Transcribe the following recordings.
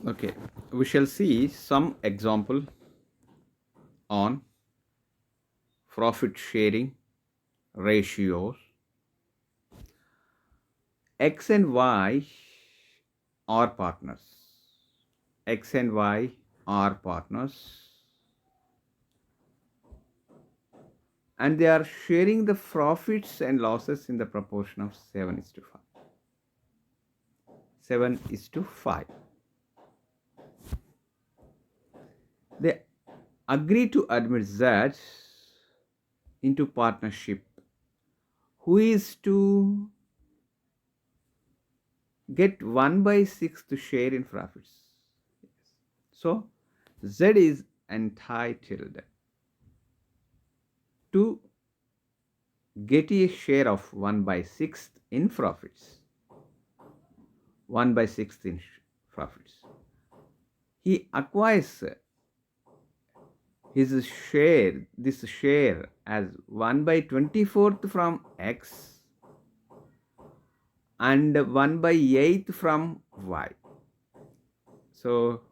Okay, we shall see some example on profit sharing ratios. X and Y are partners. X and Y are partners, and they are sharing the profits and losses in the proportion of 7 is to 5. 7 is to 5. They agree to admit that into partnership. Who is to get 1 by 6 to share in profits? So Z is entitled to get a share of 1 by 6 in profits. 1 by 6 in profits. He acquires this share as 1 by 24th from X and 1 by 8th from Y. So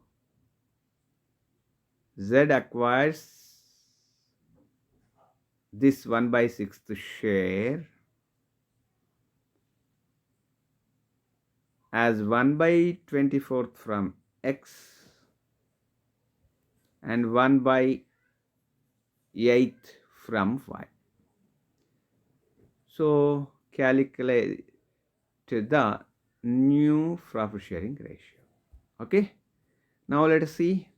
Z acquires this 1 by 6th share as 1 by 24th from X and 1 by 8th from Y. So calculate the new profit sharing ratio. Okay, now let us see.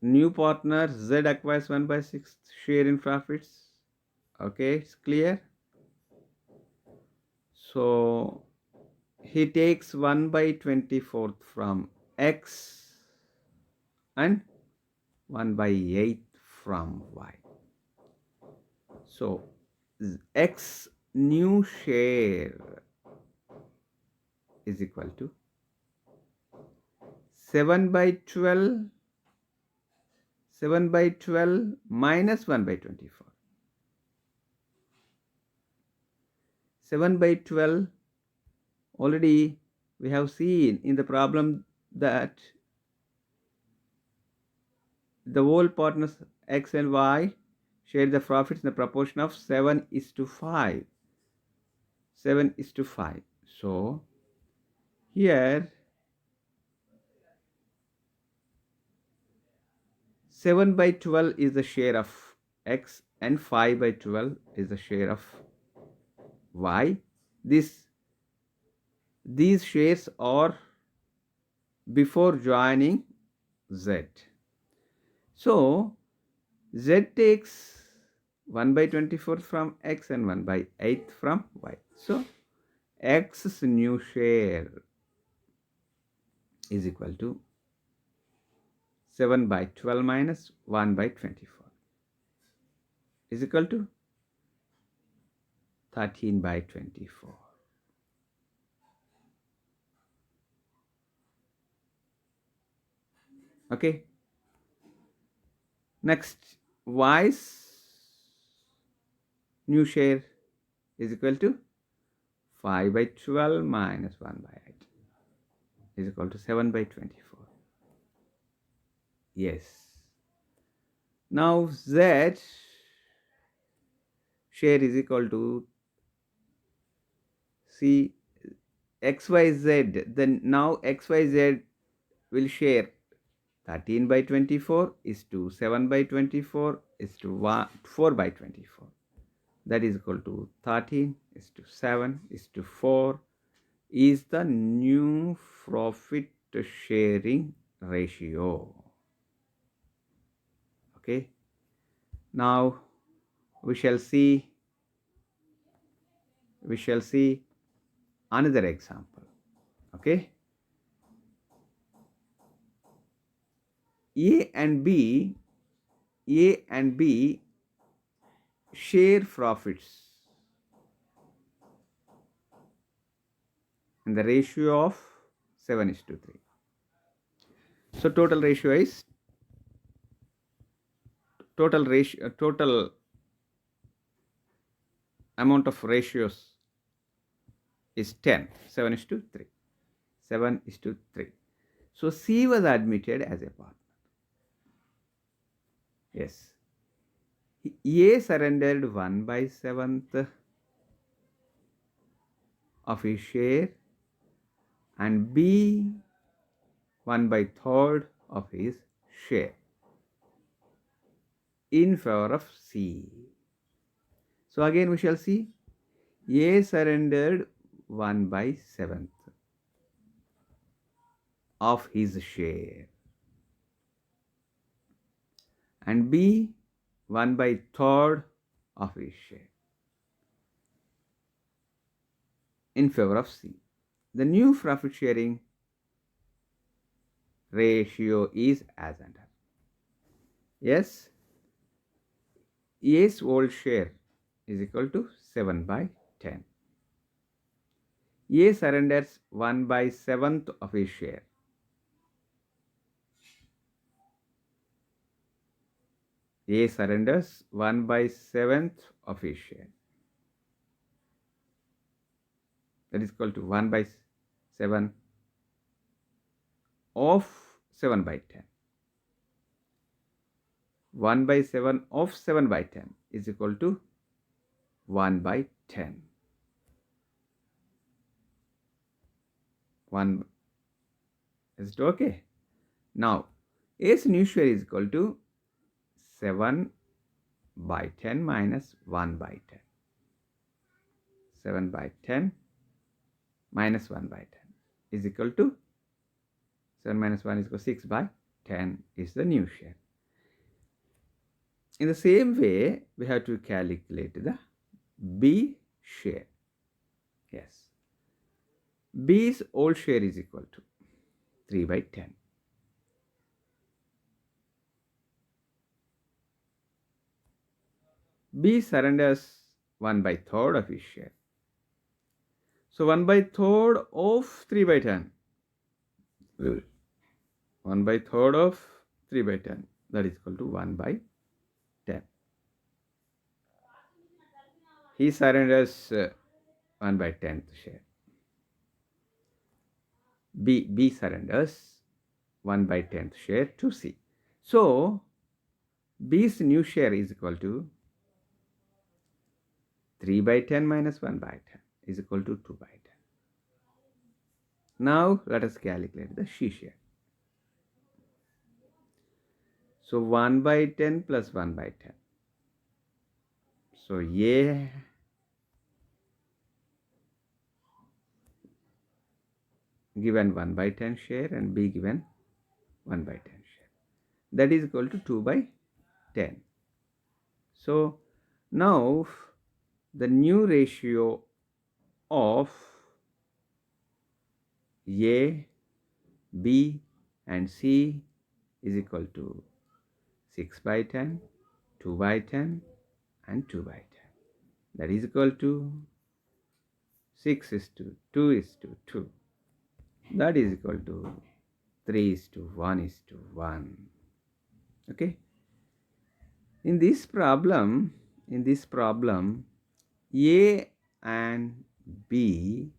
New partner Z acquires 1 by 6 share in profits. Okay, it's clear. So he takes 1 by 24th from X and 1 by 8 from Y. So X new share is equal to 7 by 12 minus 1 by 24. 7 by 12, already we have seen in the problem that the whole partners X and Y share the profits in the proportion of 7 is to 5. 7 is to 5. So here 7 by 12 is the share of X and 5 by 12 is the share of Y. These shares are before joining Z. So Z takes 1 by 24 from X and 1 by 8 from Y. So X's new share is equal to 7 by 12 minus 1 by 24 is equal to 13 by 24. Okay. Next, Y's new share is equal to 5 by 12 minus 1 by 8 is equal to 7 by 24. Yes. Now Z share is equal to see XYZ. Then now XYZ will share 13 by 24 is to 7 by 24 is to 4 by 24. That is equal to 13 is to 7 is to 4 is the new profit sharing ratio. Okay. Now we shall see another example. Okay. A and B share profits in the ratio of 7 is to 3. So total amount of ratios is 10. 7 is to 3. 7 is to 3. So C was admitted as a partner. Yes. A surrendered 1 by 7th of his share and B 1 by 3rd of his share in favor of C. So again we shall see A surrendered 1 by 7th of his share and B 1 by 3rd of his share in favor of C. The new profit sharing ratio is as under. Yes, A's whole share is equal to 7 by 10. A surrenders 1 by 7th of his share. A surrenders 1 by 7th of his share. That is equal to 1 by 7 of 7 by 10. 1 by 7 of 7 by 10 is equal to 1 by 10. 1 is it okay? Now, A's new share is equal to 7 by 10 minus 1 by 10. 7 by 10 minus 1 by 10 is equal to 7 minus 1 is equal to 6 by 10 is the new share. In the same way, we have to calculate the B share. Yes. B's whole share is equal to 3 by 10. B surrenders 1 by 3rd of his share. So 1 by 3rd of 3 by 10. 1 by 3rd of 3 by 10. That is equal to 1 by 10. He surrenders 1 by 10th share. B surrenders 1 by 10th share to C. So B's new share is equal to 3 by 10 minus 1 by 10 is equal to 2 by 10. Now let us calculate the C share. So 1 by 10 plus 1 by 10. So A given 1 by 10 share and B given 1 by 10 share. That is equal to 2 by 10. So now the new ratio of A, B and C is equal to 6 by 10, 2 by 10 and 2 by 10. That is equal to 6 is to 2 is to 2. That is equal to 3 is to 1 is to 1. Okay. In this problem, A and B,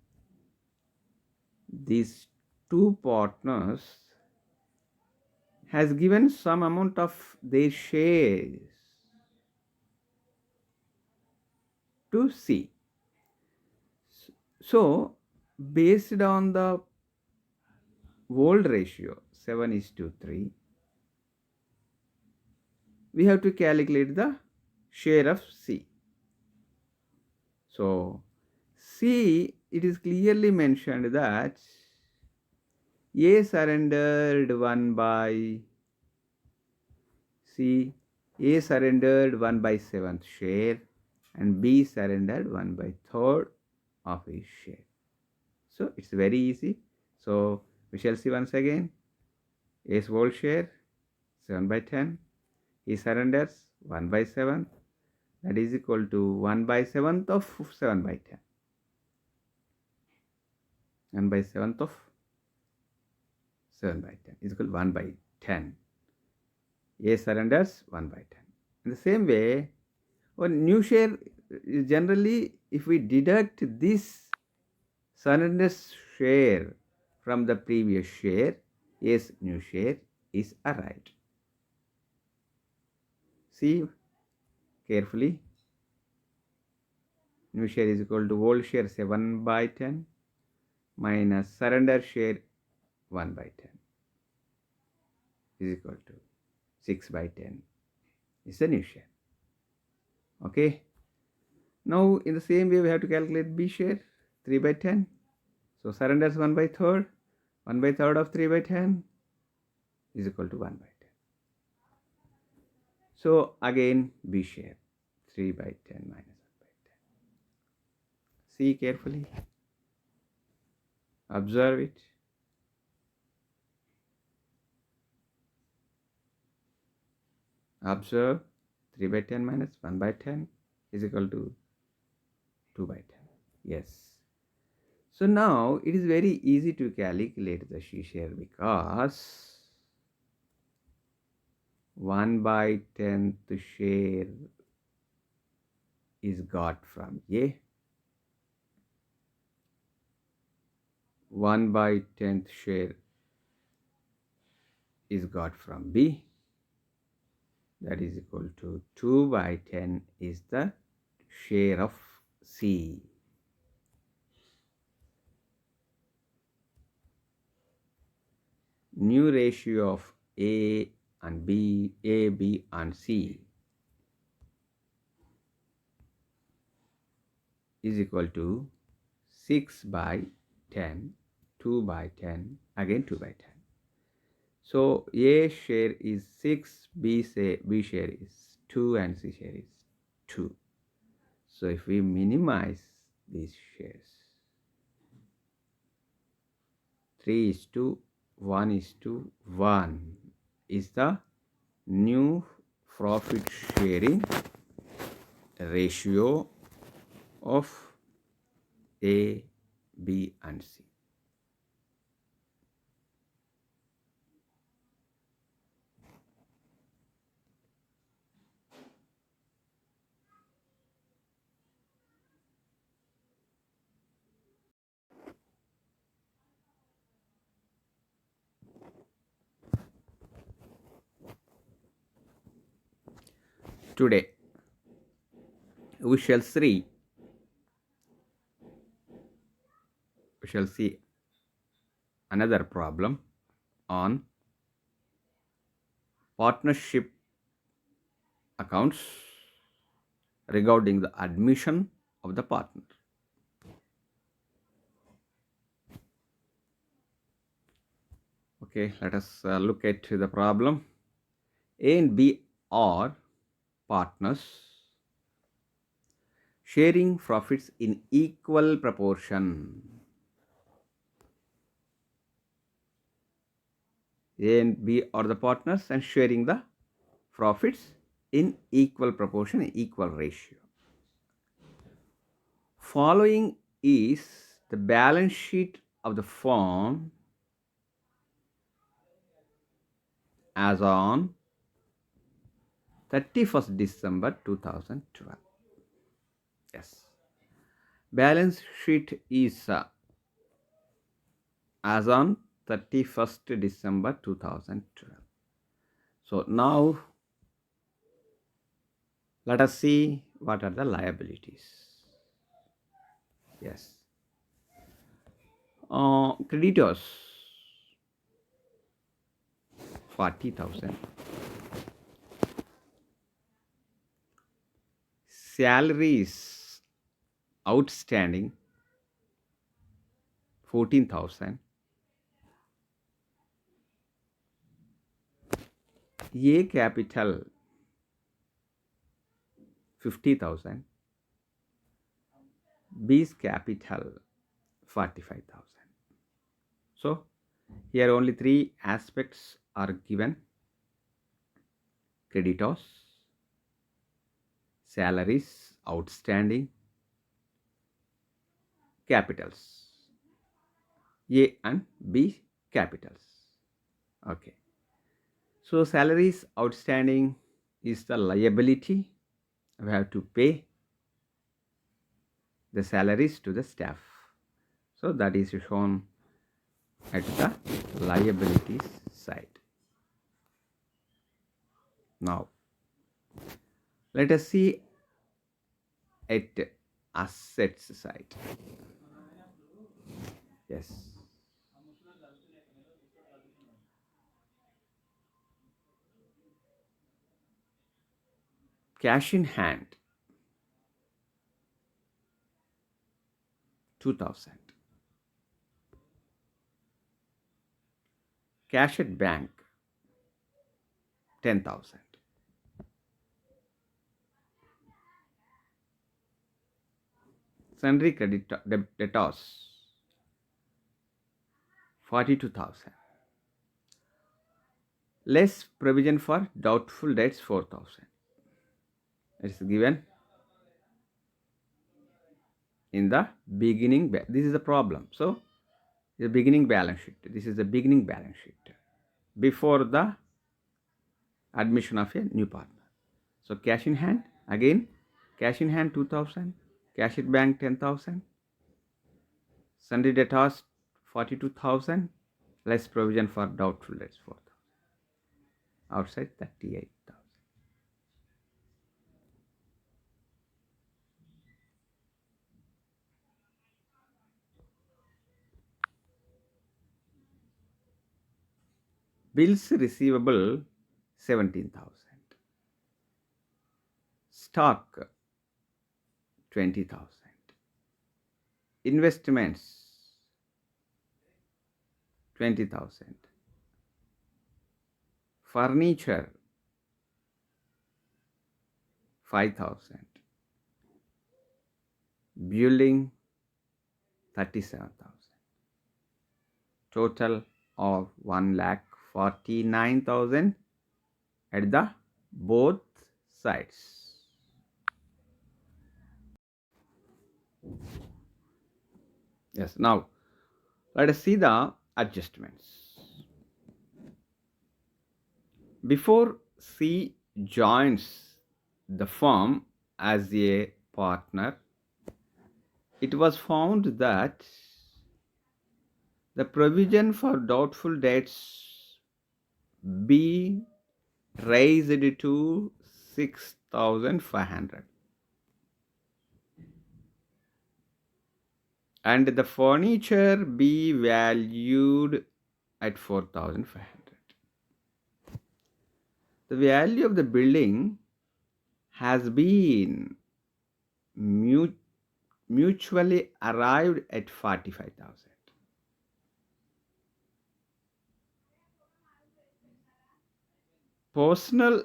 these two partners, has given some amount of their shares to C. So, based on the old ratio 7 is to 3, we have to calculate the share of C. So, C, it is clearly mentioned that A surrendered 1 by C, A surrendered 1 by 7th share and B surrendered 1 by 3rd of his share. So it's very easy. So we shall see once again. A's whole share 7 by 10. He surrenders 1 by 7th. That is equal to 1 by 7th of 7 by 10. 1 by 7th of 7 by 10 is equal to 1 by 10. A surrenders 1 by 10. In the same way, our new share is generally, if we deduct this Surrender's share from the previous share, A's new share, is arrived. See carefully. New share is equal to old share 7 by 10 minus surrender share 1 by 10 is equal to 6 by 10 is the new share. Okay. Now in the same way we have to calculate B share 3 by 10. So surrenders 1 by third. 1 by third of 3 by 10 is equal to 1 by 10. So again B share 3 by 10 minus 1 by 10. See carefully. Observe it. Observe 3 by 10 minus 1 by 10 is equal to 2 by 10. Yes. So now it is very easy to calculate the C share because 1 by 10th share is got from A. 1 by 10th share is got from B. That is equal to 2 by 10 is the share of C. New ratio of A and B, A, B and C is equal to 6 by 10, 2 by 10, again 2 by 10. So A share is 6, B share is 2 and C share is 2. So if we minimize these shares, 3 is to 1 is to 1 is the new profit sharing ratio of A, B and C. Today we shall see another problem on partnership accounts regarding the admission of the partner. Okay, let us look at the problem. A and B are partners sharing profits in equal proportion. A and B are the partners and sharing the profits in equal proportion, equal ratio. Following is the balance sheet of the firm as on 31st December 2012. Yes. Balance sheet is as on 31st December 2012. So now let us see what are the liabilities. Yes. Creditors 40,000. Salaries outstanding 14,000. A capital 50,000. B's capital 45,000. So here only three aspects are given: creditors, salaries outstanding, capitals, A and B capitals. Okay. So salaries outstanding is the liability. We have to pay the salaries to the staff. So that is shown at the liabilities side. Now let us see at assets side. Yes. Cash in hand 2000. Cash at bank 10,000. Sundry credit debtors 42,000. Less provision for doubtful debts 4,000. It's given in the beginning. This is the problem. So the beginning balance sheet. This is the beginning balance sheet before the admission of a new partner. So cash in hand, again cash in hand 2000, cash at bank 10,000, sundry debtors 42,000, less provision for doubtful debts 4,000, outside 38,000. Bills receivable 17,000, stock 20,000, investments 20,000, furniture 5,000, building 37,000, total of 1,49,000 at the both sides. Yes, now let us see the adjustments. Before C joins the firm as a partner, it was found that the provision for doubtful debts be raised to 6,500 and the furniture be valued at 4,500. The value of the building has been mutually arrived at 45,000. Personal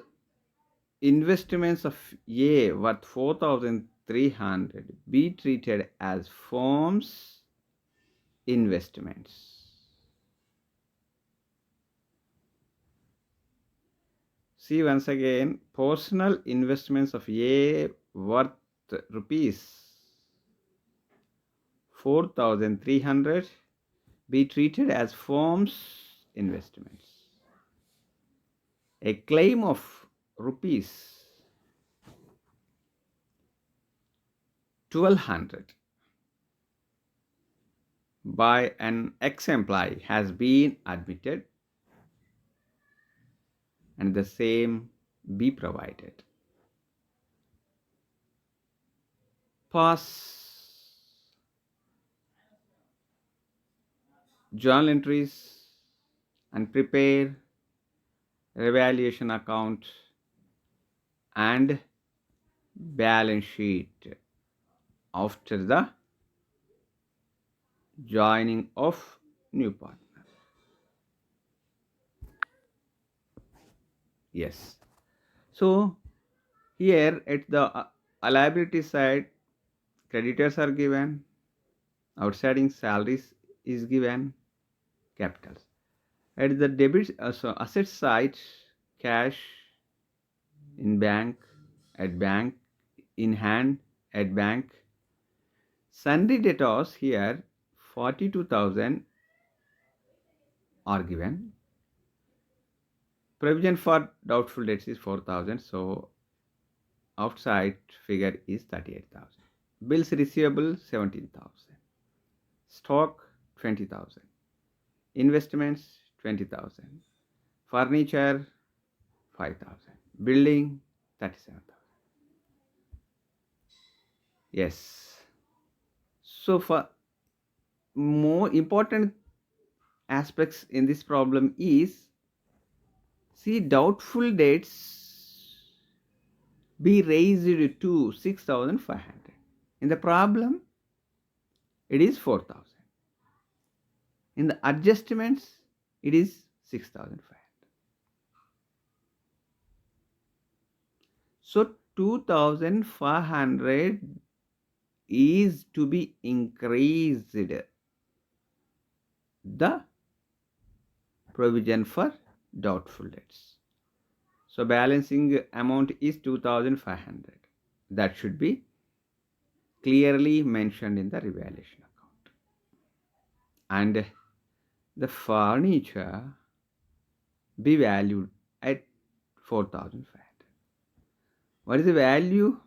investments of A worth 4,300 be treated as firm's investments. See once again, personal investments of A worth rupees 4,300 be treated as firm's investments. A claim of rupees 1,200 by an ex-employee has been admitted and the same be provided. Pass journal entries and prepare revaluation account and balance sheet after the joining of new partner. Yes. So here at the liability side, creditors are given, outstanding salaries is given, capitals. At the debit asset side, cash in bank, at bank, in hand, at bank. Sundry debtors here 42,000 are given. Provision for doubtful debts is 4,000. So outside figure is 38,000. Bills receivable 17,000. Stock 20,000. Investments 20,000. Furniture 5,000. Building 37,000. Yes. So for more important aspects in this problem is, see, doubtful debts be raised to 6,500. In the problem, it is 4,000. In the adjustments, it is 6,500. So 2,500 is to be increased the provision for doubtful debts. So balancing amount is 2,500. That should be clearly mentioned in the revaluation account. And the furniture be valued at 4,500. What is the value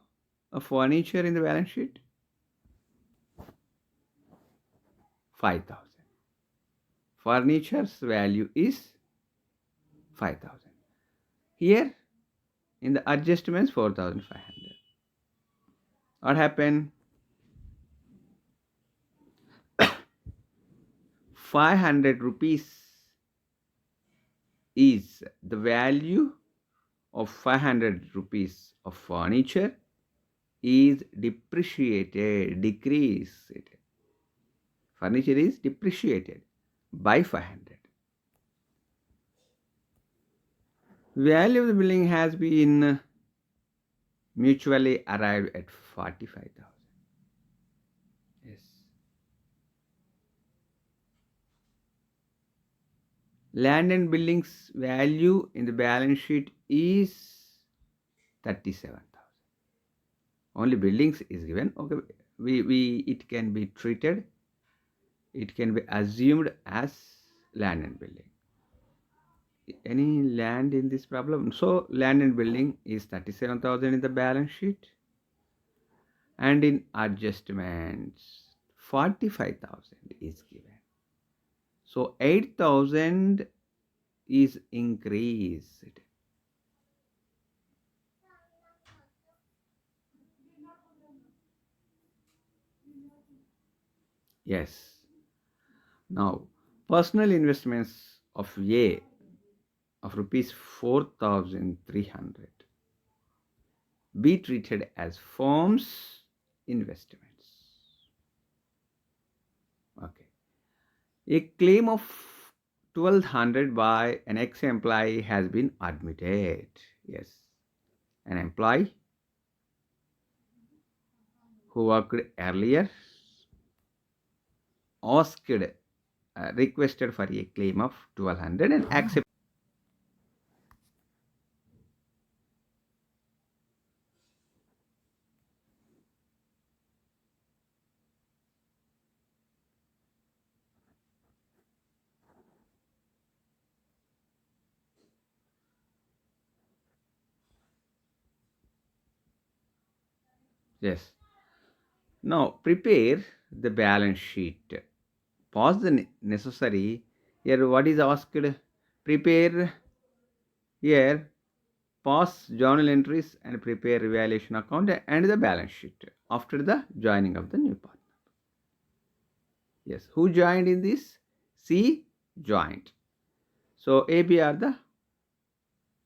of furniture in the balance sheet? 5,000. Furniture's value is 5,000. Here in the adjustments 4,500. What happened? 500 rupees is the value of 500 rupees of furniture is depreciated, decreased. Furniture is depreciated by 500. Value of the building has been mutually arrived at 45,000. Yes. Land and buildings value in the balance sheet is 37,000. Only buildings is given. Okay, it can be treated, it can be assumed as land and building. Any land in this problem? So land and building is 37,000 in the balance sheet, and in adjustments 45,000 is given. So 8,000 is increased. Yes. Now personal investments of A of rupees 4,300 be treated as firm's investments. Okay. A claim of 1,200 by an ex-employee has been admitted. Yes. An employee who worked earlier asked, requested for a claim of 1,200 and accepted. Yes. Now prepare the balance sheet. Pause the necessary. Here what is asked? Prepare here, pause journal entries and prepare revaluation account and the balance sheet after the joining of the new partner. Yes, who joined in this? C joined. So AB are the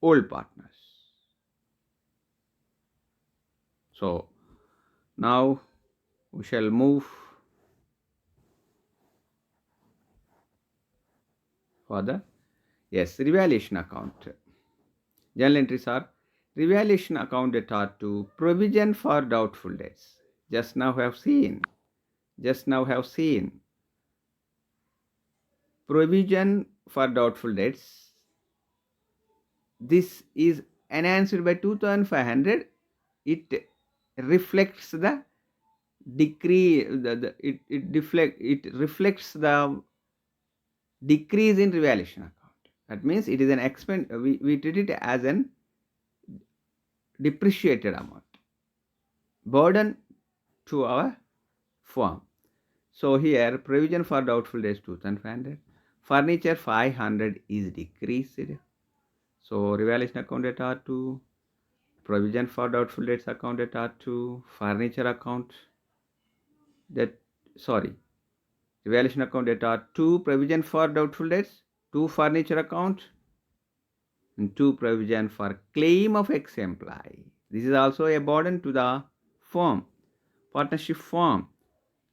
old partners. So now we shall move for the, yes, revaluation account. Journal entries are revaluation account that are to provision for doubtful debts. Just now have seen. Provision for doubtful debts. This is enhanced by 2,500. It reflects the decrease. It reflects the decrease in revaluation account. That means it is an expense. We treat it as an depreciated amount, burden to our firm. So here provision for doubtful debts 2500, furniture 500 is decreased. So revaluation account at R2, provision for doubtful debts account at R2, furniture account that sorry revaluation account at R2, provision for doubtful debts, 2 furniture account, and 2 provision for claim of ex-employee. This is also a burden to the firm, partnership firm.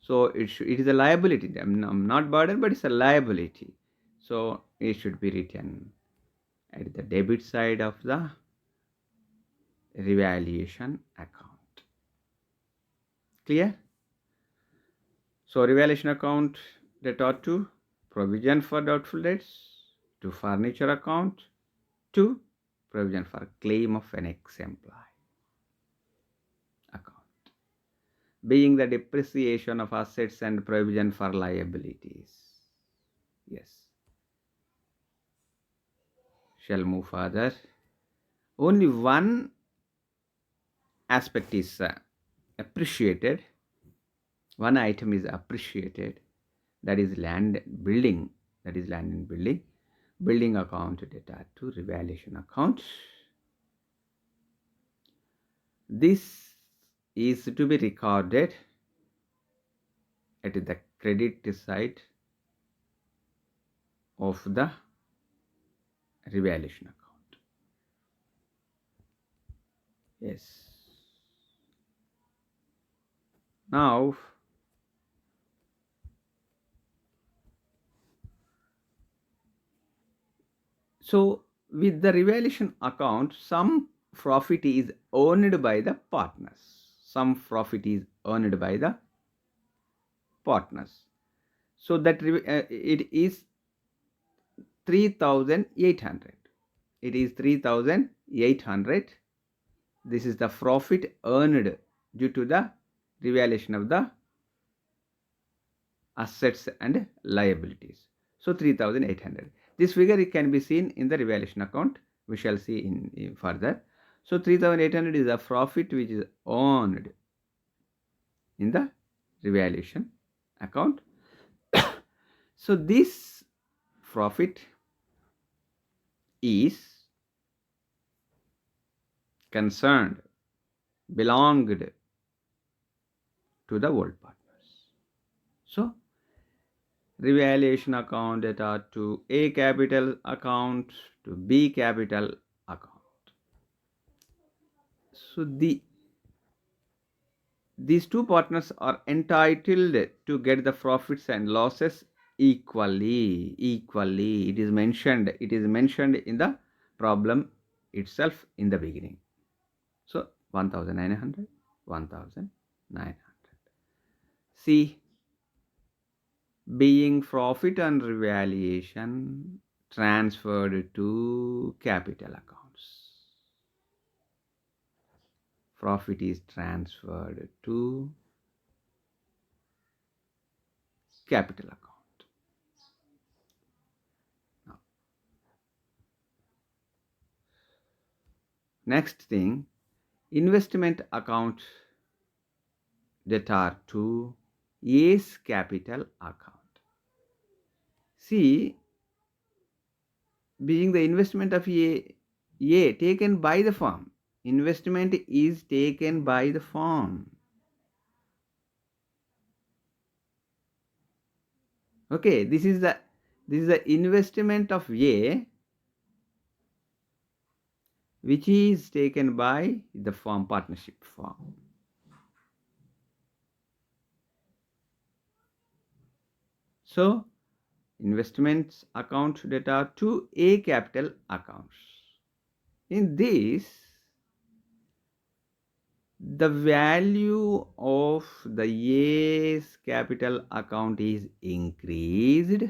So it is a liability. I'm not burden, but it's a liability. So it should be written at the debit side of the revaluation account. Clear? So revaluation account that ought to provision for doubtful debts, to furniture account, to provision for claim of an ex-employee account, being the depreciation of assets and provision for liabilities. Yes. Shall move further. Only one aspect is appreciated. One item is appreciated, that is land building, that is land and building. Building account data to revaluation account. This is to be recorded at the credit side of the revaluation account. Yes. Now so with the revaluation account, some profit is earned by the partners. Some profit is earned by the partners. So that it is 3,800. It is 3,800. This is the profit earned due to the revaluation of the assets and liabilities. So 3,800. This figure it can be seen in the revaluation account. We shall see in further. So 3,800 is a profit which is earned in the revaluation account. So this profit is belonged to the old partners. So revaluation account data to A capital account to B capital account. So these two partners are entitled to get the profits and losses equally. It is mentioned in the problem itself in the beginning. So 1,900, 1,900. See, being profit and revaluation transferred to capital accounts. Profit is transferred to capital account. Now, next thing, investment account that are to A's capital account. See, being the investment of A taken by the firm. Investment is taken by the firm. Okay, this is the investment of A which is taken by the firm, partnership firm. So investments account data to A capital accounts. In this, the value of the A's capital account is increased.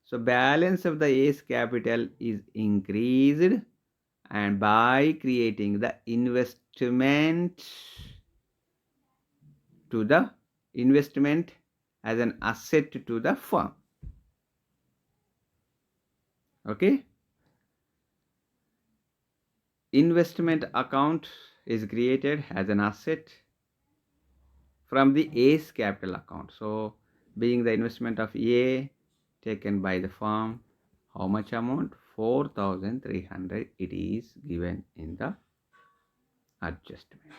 So balance of the A's capital is increased, and by creating the investment as an asset to the firm. Okay, investment account is created as an asset from the A's capital account. So being the investment of A taken by the firm, how much amount? 4,300 it is given in the adjustments.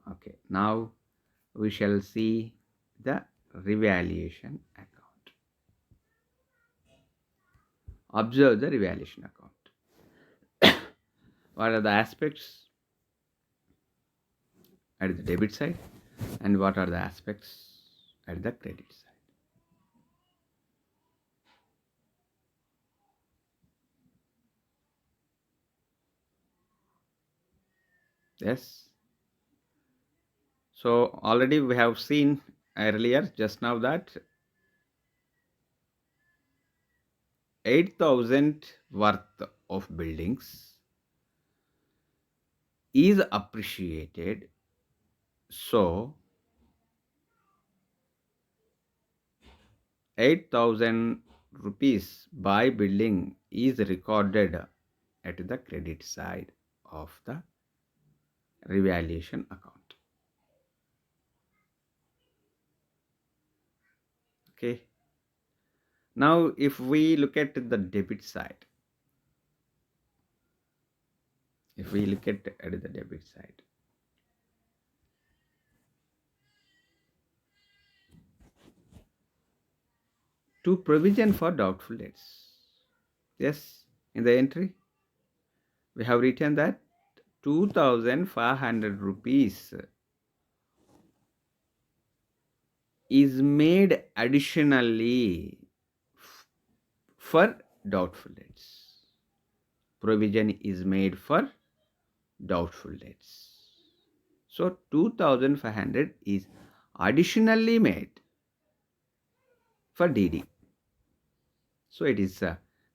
Okay, now we shall see the revaluation account. Observe the revaluation account. What are the aspects at the debit side and what are the aspects at the credit side? Yes. So already we have seen earlier just now that 8,000 worth of buildings is appreciated. So 8,000 rupees by building is recorded at the credit side of the revaluation account. Okay. Now if we look at the debit side, the debit side, to provision for doubtful debts. Yes, in the entry we have written that 2,500 rupees is made additionally for doubtful debts. Provision is made for doubtful debts. So 2,500 is additionally made for DD. So it is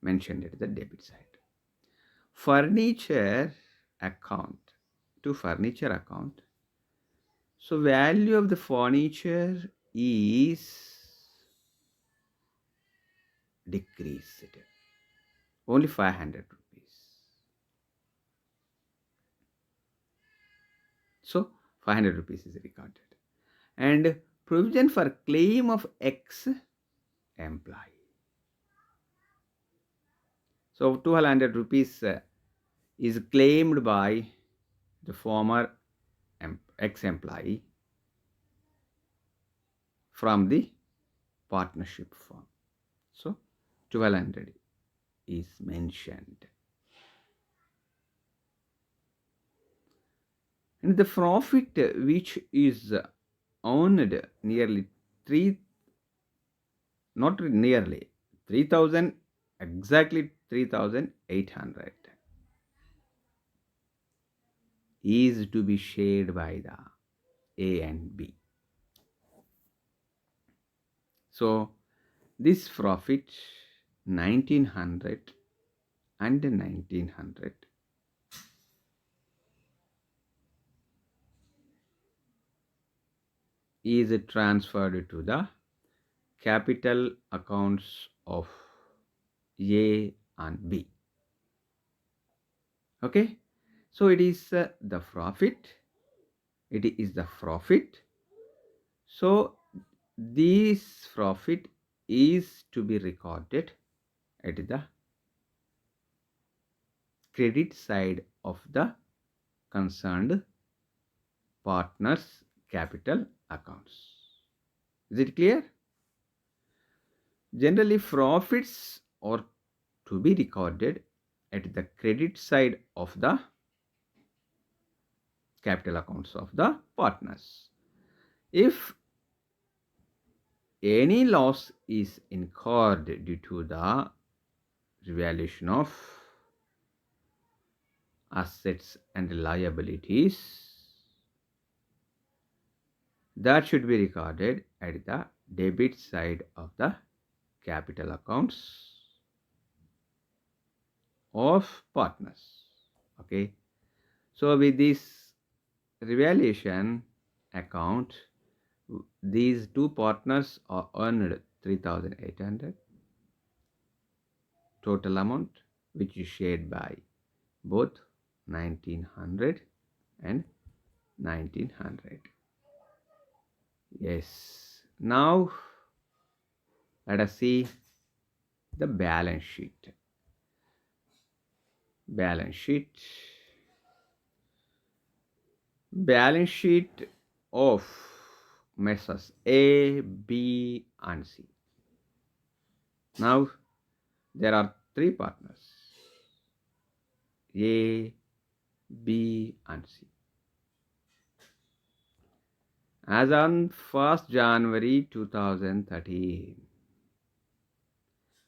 mentioned at the debit side. Furniture account, to furniture account. So value of the furniture is decreased, only 500 rupees. So 500 rupees is recorded. And provision for claim of ex-employee. So 200 rupees is claimed by the former ex-employee from the partnership firm. So 1200 is mentioned. And the profit which is earned nearly 3,000, exactly 3,800 is to be shared by the A and B. So this profit 1,900 and 1,900 is transferred to the capital accounts of A and B. Okay, so it is the profit. It is the profit. So this profit is to be recorded at the credit side of the concerned partners' capital accounts. Is it clear? Generally, profits are to be recorded at the credit side of the capital accounts of the partners. If any loss is incurred due to the revaluation of assets and liabilities, that should be recorded at the debit side of the capital accounts of partners. Okay, so with this revaluation account, these two partners are earned 3,800 total amount, which is shared by both 1,900 and 1900. Yes. Now let us see the balance sheet. Balance sheet. Balance sheet of Messrs A, B, and C. Now there are three partners A, B, and C. As on 1st January 2013,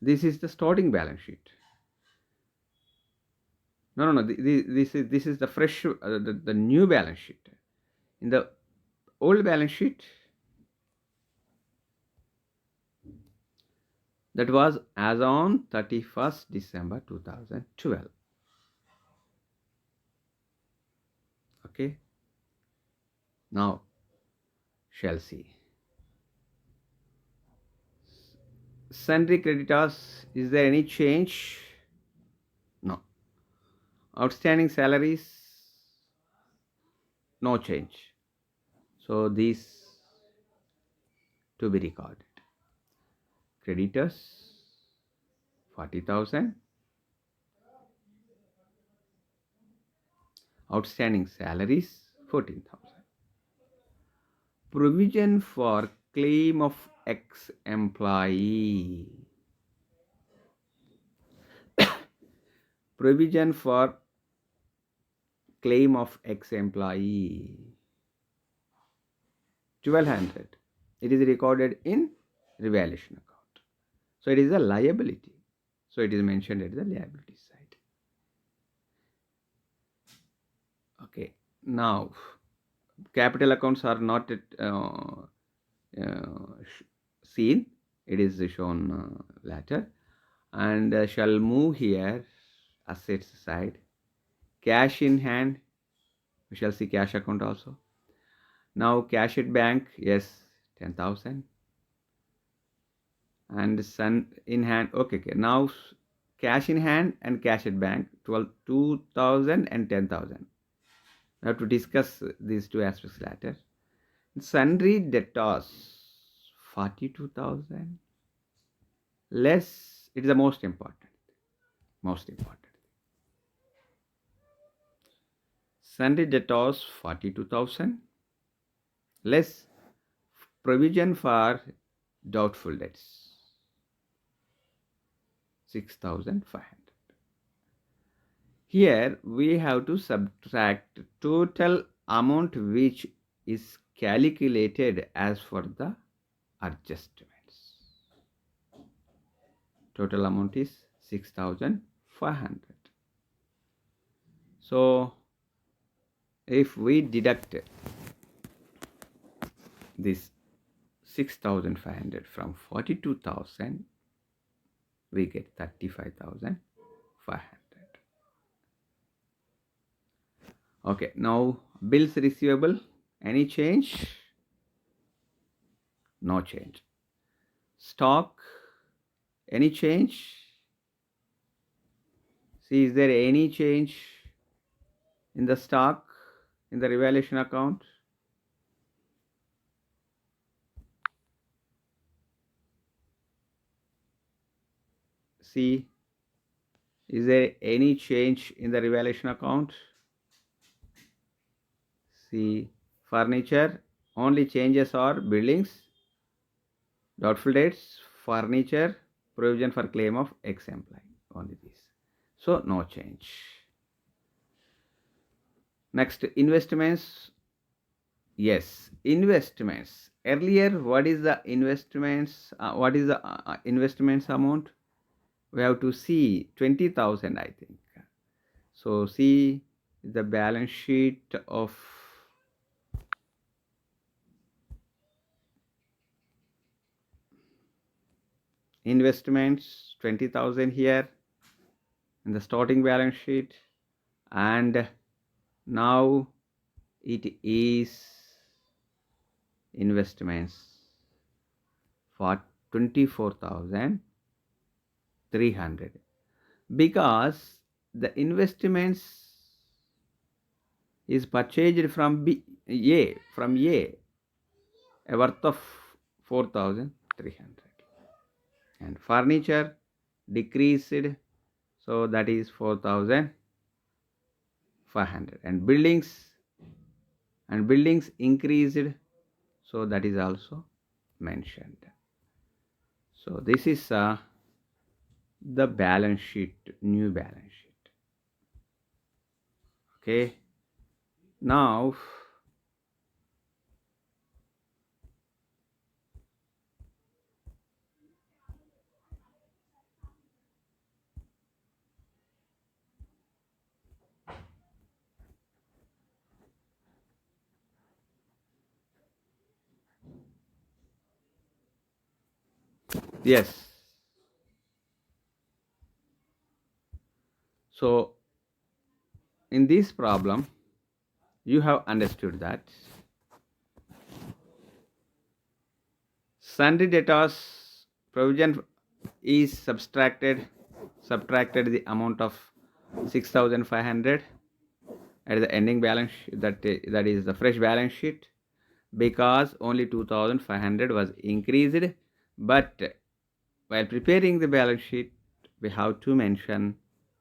this is the starting balance sheet. No. This is the fresh, the new balance sheet. In the old balance sheet, that was as on 31st December 2012. Okay. Now, shall see. Sundry creditors, is there any change? No. Outstanding salaries, no change. So these to be recorded. Creditors 40,000. Outstanding salaries 14,000. Provision for claim of ex-employee. Provision for claim of ex-employee 1200. It is recorded in revaluation account. So it is a liability. So it is mentioned at the liability side. Okay. Now capital accounts are not seen. It is shown later. And shall move here assets side. Cash in hand. We shall see cash account also. Now cash at bank, yes, 10,000. And sun in hand, okay. Now cash in hand and cash at bank, 2,000 and 10,000. We have to discuss these two aspects later. Sundry debtors, 42,000. Less, it is the most important. Most important. Sundry debtors, 42,000. Less provision for doubtful debts, 6,500. Here we have to subtract total amount which is calculated as for the adjustments. Total amount is 6,500. So if we deduct this 6,500 from 42,000, we get 35,500. Okay, now bills receivable, any change? No change. Stock, any change? See, is there any change in the stock in the revaluation account? See, is there any change in the revaluation account? See, furniture, only changes are buildings, doubtful debts, furniture, provision for claim of ex-employee, only these. So no change. Next, investments. Yes, investments. Earlier, what is the investments? What is the investments amount? We have to see 20,000, I think. So see the balance sheet of investments, 20,000 here in the starting balance sheet, and now it is investments for 24,300, because the investments is purchased from A, a worth of 4,300, and furniture decreased, so that is 4,500, and buildings increased, so that is also mentioned. So this is the balance sheet, new balance sheet. Okay, now yes, so in this problem you have understood that sundry debtors provision is subtracted the amount of 6,500 at the ending balance that is the fresh balance sheet, because only 2,500 was increased, but while preparing the balance sheet we have to mention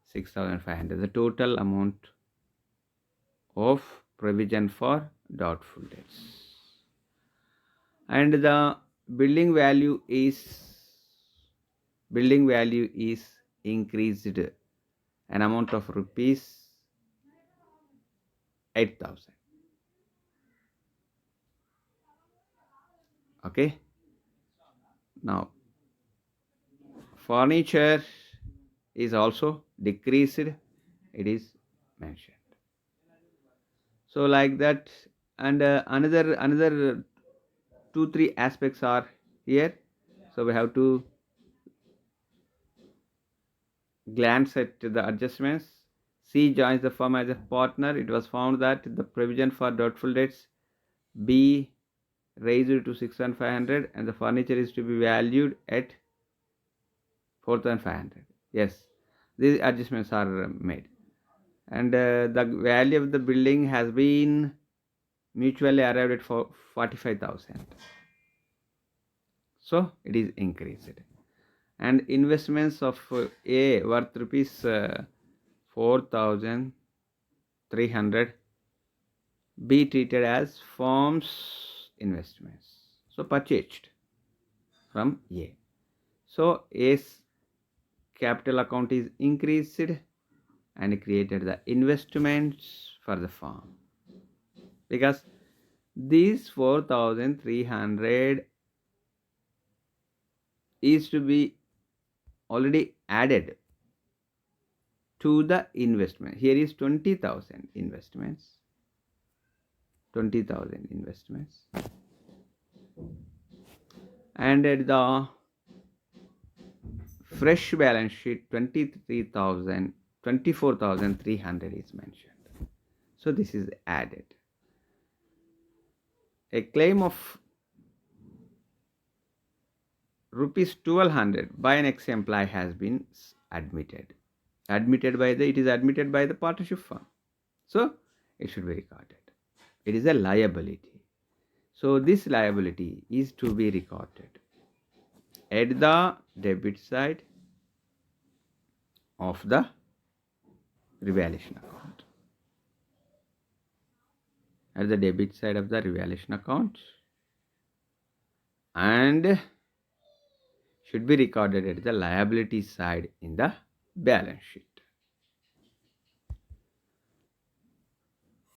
6,500, the total amount of provision for doubtful debts. And the building value is increased an amount of rupees 8,000. Okay, now furniture is also decreased, it is mentioned. So like that, and another 2-3 aspects are here, so we have to glance at the adjustments. C joins the firm as a partner. It was found that the provision for doubtful debts B raised to 6,500 and the furniture is to be valued at 4,500. Yes, these adjustments are made, and the value of the building has been mutually arrived at 45,000. So it is increased, and investments of A worth rupees 4,300 be treated as firm's investments, so purchased from A. So A's capital account is increased and created the investments for the firm, because these 4,300 is to be already added to the investment. Here is 20,000 investments, 20,000 investments, and at the fresh balance sheet 24,300 is mentioned, so this is added. A claim of rupees 1,200 by an ex-employee has been admitted by the partnership firm, so it should be recorded. It is a liability, so this liability is to be recorded at the debit side of the revaluation account, at the debit side of the revaluation account, and should be recorded at the liability side in the balance sheet.